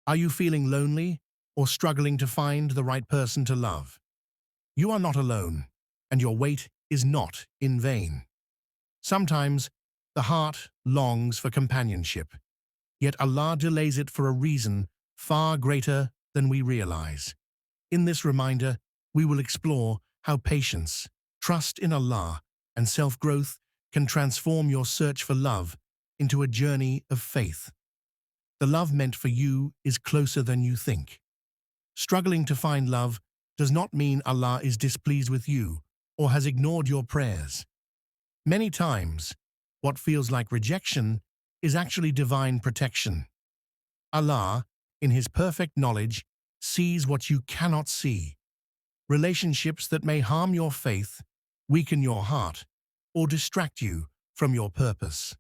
Are you feeling lonely or struggling to find the right person to love? You are not alone, and your wait is not in vain. Sometimes the heart longs for companionship, yet Allah delays it for a reason far greater than we realize. In this reminder, we will explore how patience, trust in Allah, and self-growth can transform your search for love into a journey of faith. The love meant for you is closer than you think. Struggling to find love does not mean Allah is displeased with you or has ignored your prayers. Many times, what feels like rejection is actually divine protection. Allah, in His perfect knowledge, sees what you cannot see. Relationships that may harm your faith, weaken your heart, or distract you from your purpose.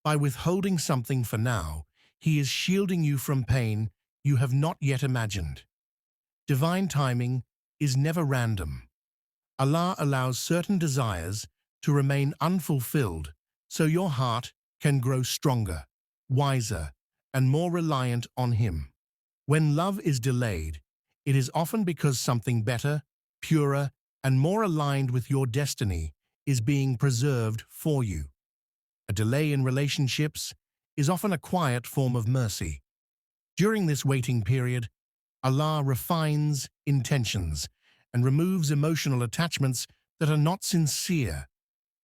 By withholding something for now, He is shielding you from pain you have not yet imagined. Divine timing is never random. Allah allows certain desires to remain unfulfilled so your heart can grow stronger, wiser, and more reliant on Him. When love is delayed, it is often because something better, purer, and more aligned with your destiny is being preserved for you. A delay in relationships is often a quiet form of mercy. During this waiting period, Allah refines intentions and removes emotional attachments that are not sincere.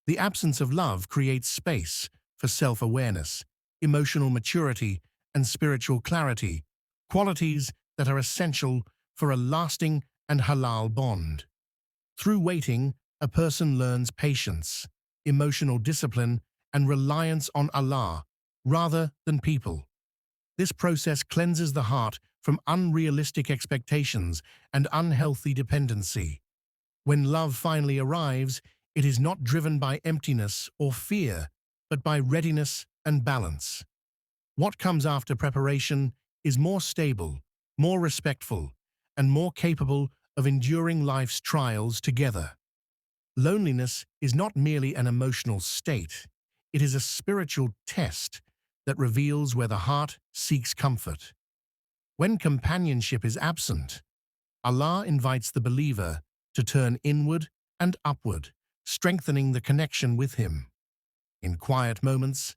The absence of love creates space for self-awareness, emotional maturity, and spiritual clarity, qualities that are essential for a lasting and halal bond. Through waiting, a person learns patience, emotional discipline, and reliance on Allah rather than people. This process cleanses the heart from unrealistic expectations and unhealthy dependency. When love finally arrives, it is not driven by emptiness or fear, but by readiness and balance. What comes after preparation is more stable, more respectful, and more capable of enduring life's trials together. Loneliness is not merely an emotional state, it is a spiritual test that reveals where the heart seeks comfort. When companionship is absent, Allah invites the believer to turn inward and upward, strengthening the connection with Him. In quiet moments,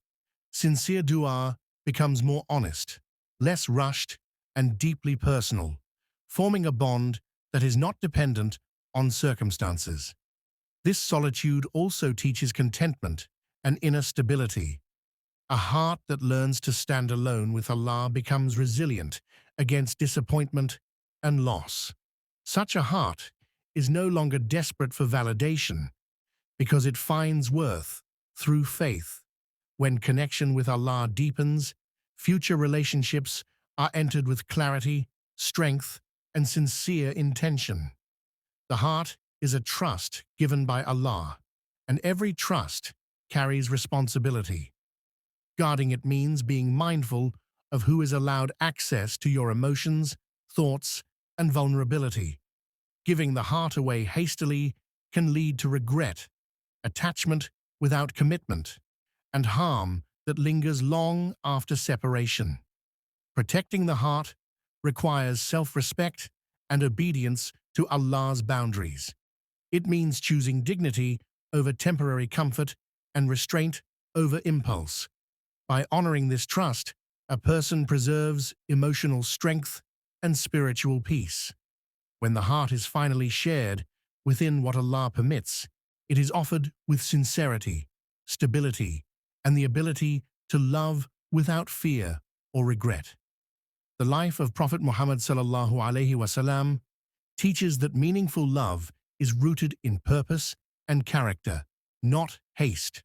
sincere dua becomes more honest, less rushed, and deeply personal, forming a bond that is not dependent on circumstances. This solitude also teaches contentment and inner stability. A heart that learns to stand alone with Allah becomes resilient against disappointment and loss. Such a heart is no longer desperate for validation because it finds worth through faith. When connection with Allah deepens, future relationships are entered with clarity, strength, and sincere intention. The heart is a trust given by Allah, and every trust carries responsibility. Guarding it means being mindful of who is allowed access to your emotions, thoughts, and vulnerability. Giving the heart away hastily can lead to regret, attachment without commitment, and harm that lingers long after separation. Protecting the heart requires self-respect and obedience to Allah's boundaries. It means choosing dignity over temporary comfort and restraint over impulse. By honoring this trust, a person preserves emotional strength and spiritual peace. When the heart is finally shared within what Allah permits, it is offered with sincerity, stability, and the ability to love without fear or regret. The life of Prophet Muhammad sallallahu alaihi wasallam teaches that meaningful love is rooted in purpose and character, not haste.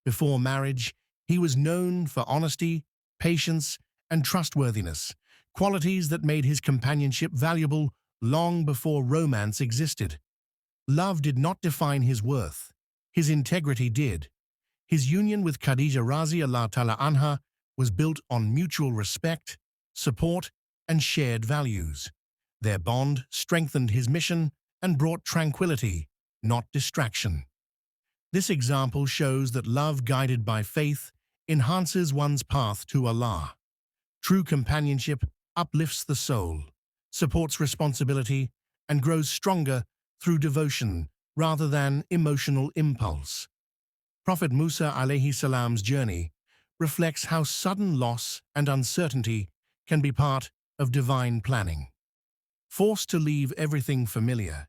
Before marriage, he was known for honesty, patience, and trustworthiness, qualities that made his companionship valuable long before romance existed. Love did not define his worth. His integrity did. His union with Khadija radhiyallahu ta'ala anha was built on mutual respect, support, and shared values. Their bond strengthened his mission and brought tranquility, not distraction. This example shows that love guided by faith enhances one's path to Allah. True companionship uplifts the soul, supports responsibility, and grows stronger through devotion rather than emotional impulse. Prophet Musa alayhi salam's journey reflects how sudden loss and uncertainty can be part of divine planning. Forced to leave everything familiar,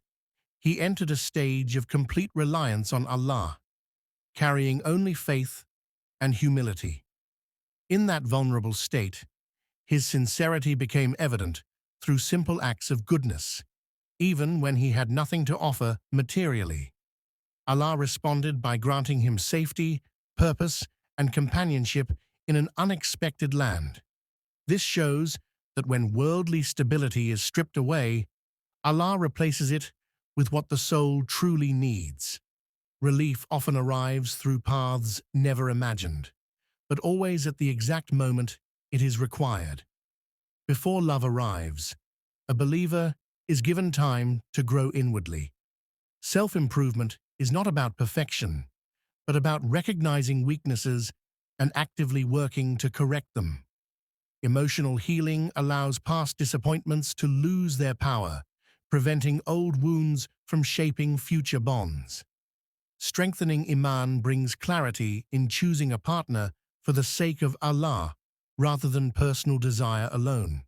he entered a stage of complete reliance on Allah, carrying only faith and humility. In that vulnerable state, his sincerity became evident through simple acts of goodness, even when he had nothing to offer materially. Allah responded by granting him safety, purpose, and companionship in an unexpected land. This shows that when worldly stability is stripped away, Allah replaces it with what the soul truly needs. Relief often arrives through paths never imagined, but always at the exact moment it is required. Before love arrives, a believer is given time to grow inwardly. Self-improvement is not about perfection, but about recognizing weaknesses and actively working to correct them. Emotional healing allows past disappointments to lose their power, preventing old wounds from shaping future bonds. Strengthening Iman brings clarity in choosing a partner for the sake of Allah rather than personal desire alone.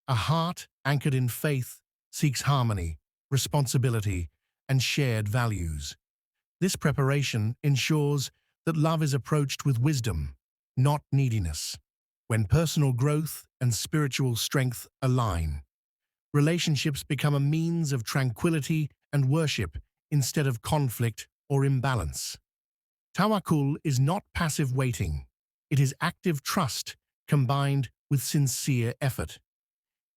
A heart anchored in faith seeks harmony, responsibility, and shared values. This preparation ensures that love is approached with wisdom, not neediness. When personal growth and spiritual strength align, relationships become a means of tranquility and worship instead of conflict or imbalance. Tawakkul is not passive waiting. It is active trust combined with sincere effort.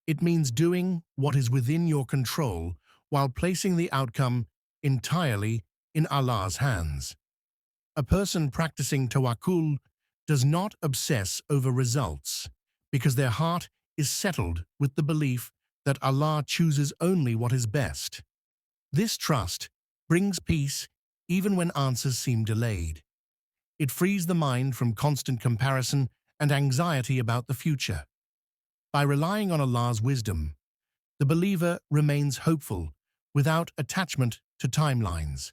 It means doing what is within your control while placing the outcome entirely in Allah's hands. A person practicing tawakkul does not obsess over results because their heart is settled with the belief that Allah chooses only what is best. This trust brings peace even when answers seem delayed. It frees the mind from constant comparison and anxiety about the future. By relying on Allah's wisdom, the believer remains hopeful without attachment to timelines.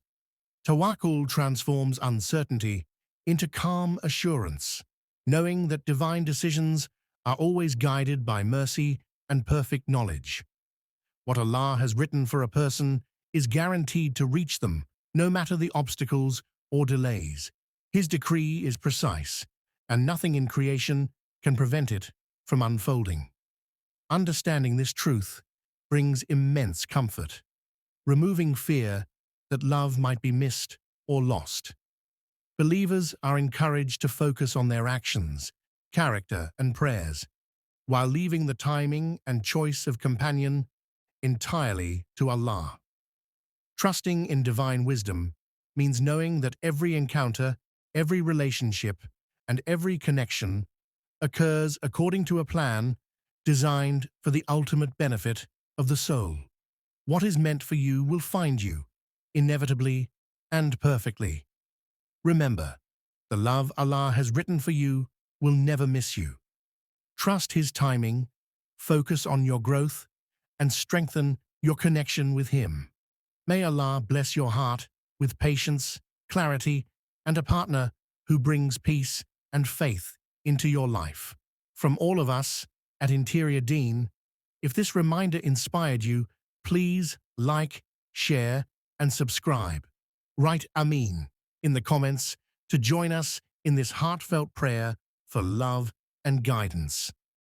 Tawakkul transforms uncertainty into calm assurance, knowing that divine decisions are always guided by mercy and perfect knowledge. What Allah has written for a person is guaranteed to reach them, no matter the obstacles or delays. His decree is precise, and nothing in creation can prevent it from unfolding. Understanding this truth brings immense comfort, removing fear that love might be missed or lost. Believers are encouraged to focus on their actions, character, and prayers, while leaving the timing and choice of companion entirely to Allah. Trusting in divine wisdom means knowing that every encounter, every relationship, and every connection occurs according to a plan designed for the ultimate benefit of the soul. What is meant for you will find you, inevitably and perfectly. Remember, the love Allah has written for you will never miss you. Trust His timing, focus on your growth, and strengthen your connection with Him. May Allah bless your heart with patience, clarity, and a partner who brings peace and faith into your life. From all of us at Interior Deen, if this reminder inspired you, please like, share, and subscribe. Write Ameen in the comments to join us in this heartfelt prayer for love and guidance.